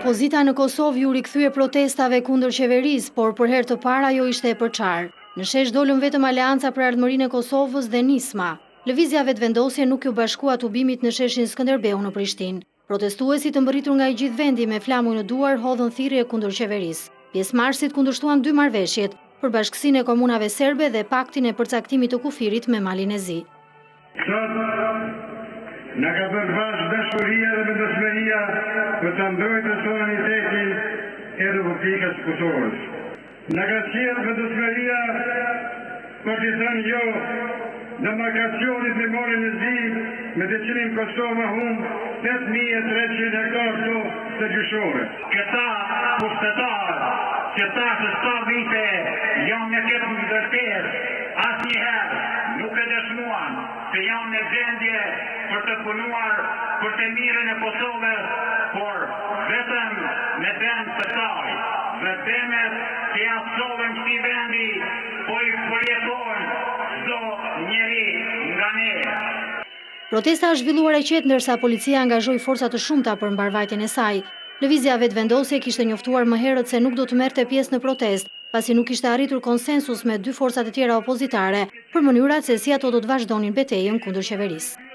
Opozita në Kosovë ju rikthye protestave kundër qeverisë, por për herë të parë ajo ishte e përçarë. Në shesh dolën vetëm Aleanca për Ardhmërinë e Kosovës dhe Nisma. Lëvizja vetëvendosje nuk ju bashkua tubimit në sheshin Skënderbeu në Prishtinë. Protestuesit të mbërritur nga i gjithë vendi me flamuj në duar hodhën thirrje kundër qeverisë. Pjesëmarrësit kundërshtuan 2 marrëveshjet, për bashkësinë e komunave serbe dhe paktin e përcaktimit të kufirit me Malin e Zi. Në ka përvash dashuria dhe vendosmëria për të mbrojtur suverenitetin e Republikës Kosovës. Në ka sjellë vendosmëria për të thënë jo demarkacionit me Malin e Zi, me të cilin Kosova më humb 8.300 hektar të gjyqësore. Këta pushtetarë që se sa vite janë në këtë ndërtes, asnjëherë nuk e dëshmuan se janë në gjendje për të punuar për të mirën e Kosovës, por vetëm në vend të saj. Dhe temet që janë sovën këtij vendi, po i përjetojnë çdo njeri nga ne. Protesta është zhvilluar e qetë ndërsa policia angazhoi forca të shumta për mbarvajtjen e saj. Lëvizja vetëvendosje kishte njoftuar më herët se nuk do të merrte pjesë në protestë, pasi nuk ishte arritur konsensus me 2 forcat e tjera opozitare për mënyrat se si ato do të vazhdonin betejën kundër qeverisë.